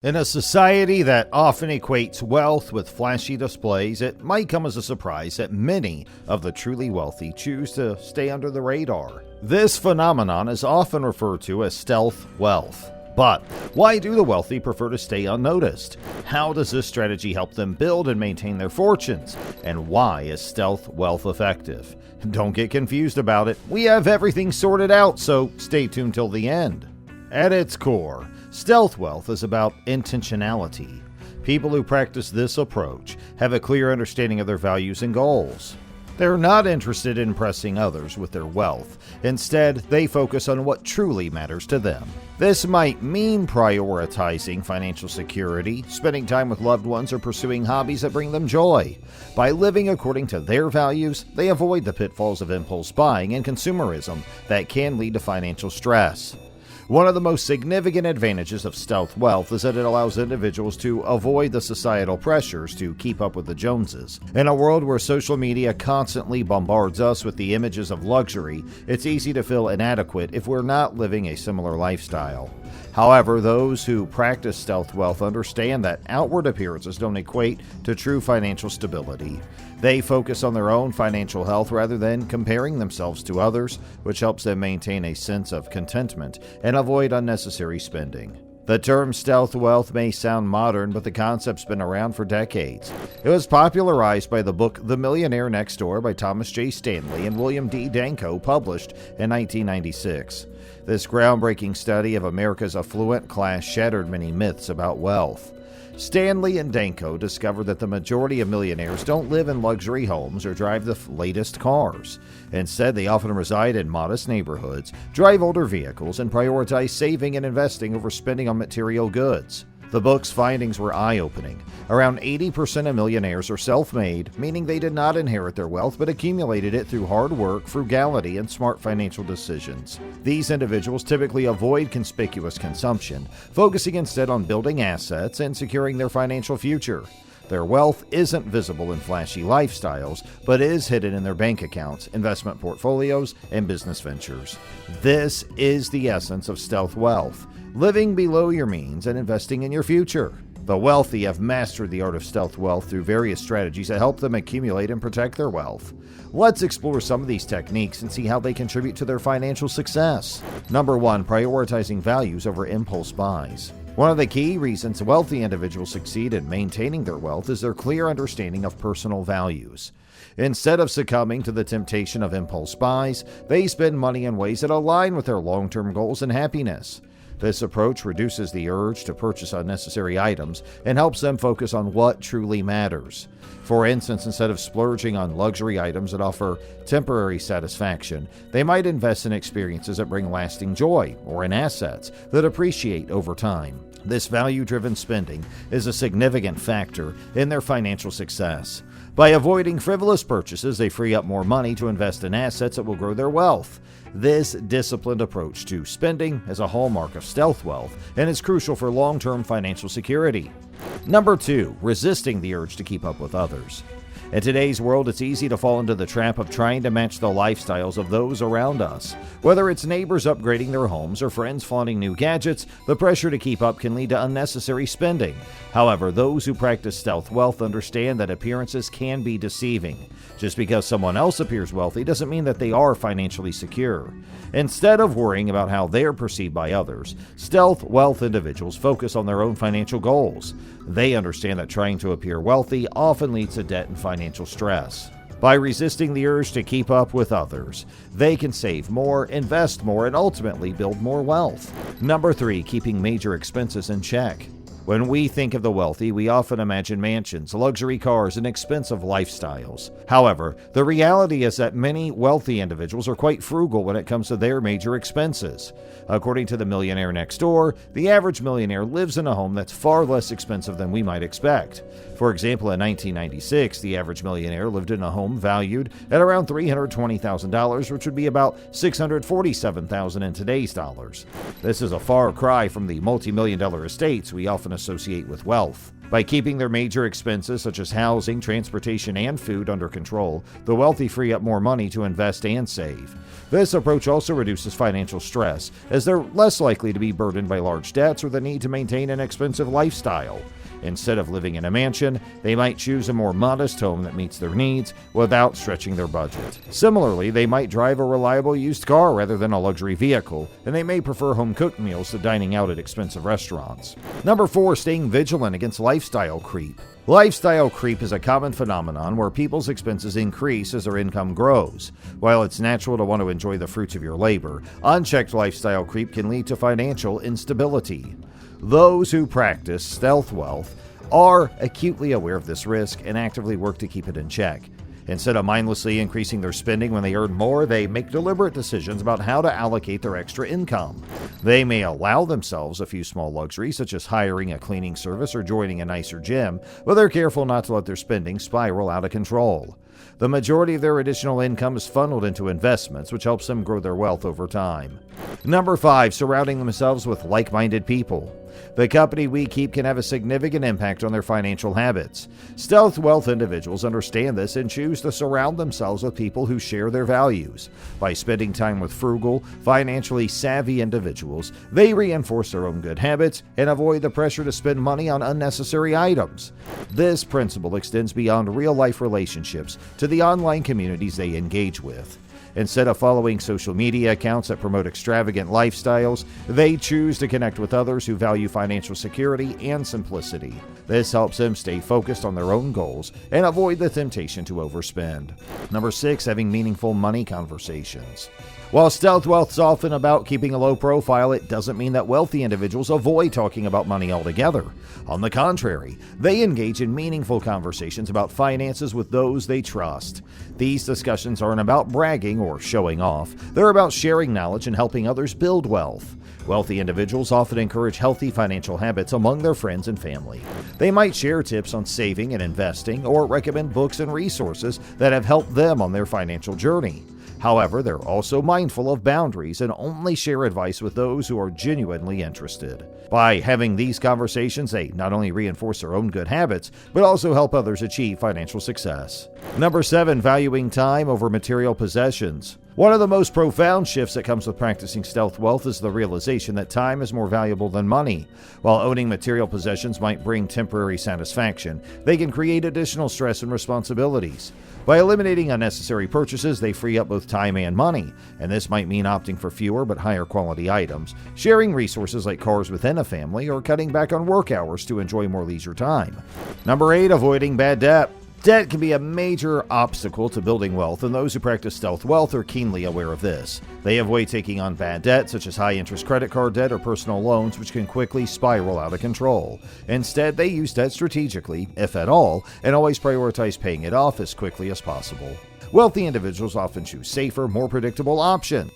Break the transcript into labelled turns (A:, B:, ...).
A: In a society that often equates wealth with flashy displays, it might come as a surprise that many of the truly wealthy choose to stay under the radar. This phenomenon is often referred to as stealth wealth. But why do the wealthy prefer to stay unnoticed? How does this strategy help them build and maintain their fortunes? And why is stealth wealth effective? Don't get confused about it. We have everything sorted out, so stay tuned till the end. At its core, stealth wealth is about intentionality. People who practice this approach have a clear understanding of their values and goals. They're not interested in impressing others with their wealth. Instead, they focus on what truly matters to them. This might mean prioritizing financial security, spending time with loved ones, or pursuing hobbies that bring them joy. By living according to their values, they avoid the pitfalls of impulse buying and consumerism that can lead to financial stress. One of the most significant advantages of stealth wealth is that it allows individuals to avoid the societal pressures to keep up with the Joneses. In a world where social media constantly bombards us with the images of luxury, it's easy to feel inadequate if we're not living a similar lifestyle. However, those who practice stealth wealth understand that outward appearances don't equate to true financial stability. They focus on their own financial health rather than comparing themselves to others, which helps them maintain a sense of contentment and avoid unnecessary spending. The term stealth wealth may sound modern, but the concept's been around for decades. It was popularized by the book The Millionaire Next Door by Thomas J. Stanley and William D. Danko, published in 1996. This groundbreaking study of America's affluent class shattered many myths about wealth. Stanley and Danko discovered that the majority of millionaires don't live in luxury homes or drive the latest cars. Instead, they often reside in modest neighborhoods, drive older vehicles, and prioritize saving and investing over spending on material goods. The book's findings were eye-opening. Around 80% of millionaires are self-made, meaning they did not inherit their wealth but accumulated it through hard work, frugality, and smart financial decisions. These individuals typically avoid conspicuous consumption, focusing instead on building assets and securing their financial future. Their wealth isn't visible in flashy lifestyles, but is hidden in their bank accounts, investment portfolios, and business ventures. This is the essence of stealth wealth: living below your means and investing in your future. The wealthy have mastered the art of stealth wealth through various strategies that help them accumulate and protect their wealth. Let's explore some of these techniques and see how they contribute to their financial success. Number 1, prioritizing values over impulse buys. One of the key reasons wealthy individuals succeed in maintaining their wealth is their clear understanding of personal values. Instead of succumbing to the temptation of impulse buys, they spend money in ways that align with their long-term goals and happiness. This approach reduces the urge to purchase unnecessary items and helps them focus on what truly matters. For instance, instead of splurging on luxury items that offer temporary satisfaction, they might invest in experiences that bring lasting joy or in assets that appreciate over time. This value-driven spending is a significant factor in their financial success. By avoiding frivolous purchases, they free up more money to invest in assets that will grow their wealth. This disciplined approach to spending is a hallmark of stealth wealth and is crucial for long-term financial security. Number 2, resisting the urge to keep up with others. In today's world, it's easy to fall into the trap of trying to match the lifestyles of those around us. Whether it's neighbors upgrading their homes or friends flaunting new gadgets, the pressure to keep up can lead to unnecessary spending. However, those who practice stealth wealth understand that appearances can be deceiving. Just because someone else appears wealthy doesn't mean that they are financially secure. Instead of worrying about how they are perceived by others, stealth wealth individuals focus on their own financial goals. They understand that trying to appear wealthy often leads to debt and financial stress. By resisting the urge to keep up with others, they can save more, invest more, and ultimately build more wealth. Number 3, keeping major expenses in check. When we think of the wealthy, we often imagine mansions, luxury cars, and expensive lifestyles. However, the reality is that many wealthy individuals are quite frugal when it comes to their major expenses. According to The Millionaire Next Door, the average millionaire lives in a home that's far less expensive than we might expect. For example, in 1996, the average millionaire lived in a home valued at around $320,000, which would be about $647,000 in today's dollars. This is a far cry from the multi-million-dollar estates we often associate with wealth. By keeping their major expenses such as housing, transportation, and food under control, the wealthy free up more money to invest and save. This approach also reduces financial stress, as they're less likely to be burdened by large debts or the need to maintain an expensive lifestyle. Instead of living in a mansion, they might choose a more modest home that meets their needs without stretching their budget. Similarly, they might drive a reliable used car rather than a luxury vehicle, and they may prefer home-cooked meals to dining out at expensive restaurants. Number 4, staying vigilant against lifestyle creep. Lifestyle creep is a common phenomenon where people's expenses increase as their income grows. While it's natural to want to enjoy the fruits of your labor, unchecked lifestyle creep can lead to financial instability. Those who practice stealth wealth are acutely aware of this risk and actively work to keep it in check. Instead of mindlessly increasing their spending when they earn more, they make deliberate decisions about how to allocate their extra income. They may allow themselves a few small luxuries, such as hiring a cleaning service or joining a nicer gym, but they're careful not to let their spending spiral out of control. The majority of their additional income is funneled into investments, which helps them grow their wealth over time. Number 5, surrounding themselves with like-minded people. The company we keep can have a significant impact on their financial habits. Stealth wealth individuals understand this and choose to surround themselves with people who share their values. By spending time with frugal, financially savvy individuals, they reinforce their own good habits and avoid the pressure to spend money on unnecessary items. This principle extends beyond real-life relationships to the online communities they engage with. Instead of following social media accounts that promote extravagant lifestyles, they choose to connect with others who value financial security and simplicity. This helps them stay focused on their own goals and avoid the temptation to overspend. Number 6, having meaningful money conversations. While stealth wealth is often about keeping a low profile, it doesn't mean that wealthy individuals avoid talking about money altogether. On the contrary, they engage in meaningful conversations about finances with those they trust. These discussions aren't about bragging or showing off. They're about sharing knowledge and helping others build wealth. Wealthy individuals often encourage healthy financial habits among their friends and family. They might share tips on saving and investing or recommend books and resources that have helped them on their financial journey. However, they're also mindful of boundaries and only share advice with those who are genuinely interested. By having these conversations, they not only reinforce their own good habits, but also help others achieve financial success. Number 7, valuing time over material possessions. One of the most profound shifts that comes with practicing stealth wealth is the realization that time is more valuable than money. While owning material possessions might bring temporary satisfaction, they can create additional stress and responsibilities. By eliminating unnecessary purchases, they free up both time and money, and this might mean opting for fewer but higher quality items, sharing resources like cars within a family, or cutting back on work hours to enjoy more leisure time. Number 8, avoiding bad debt. Debt can be a major obstacle to building wealth, and those who practice stealth wealth are keenly aware of this. They avoid taking on bad debt, such as high-interest credit card debt or personal loans, which can quickly spiral out of control. Instead, they use debt strategically, if at all, and always prioritize paying it off as quickly as possible. Wealthy individuals often choose safer, more predictable options.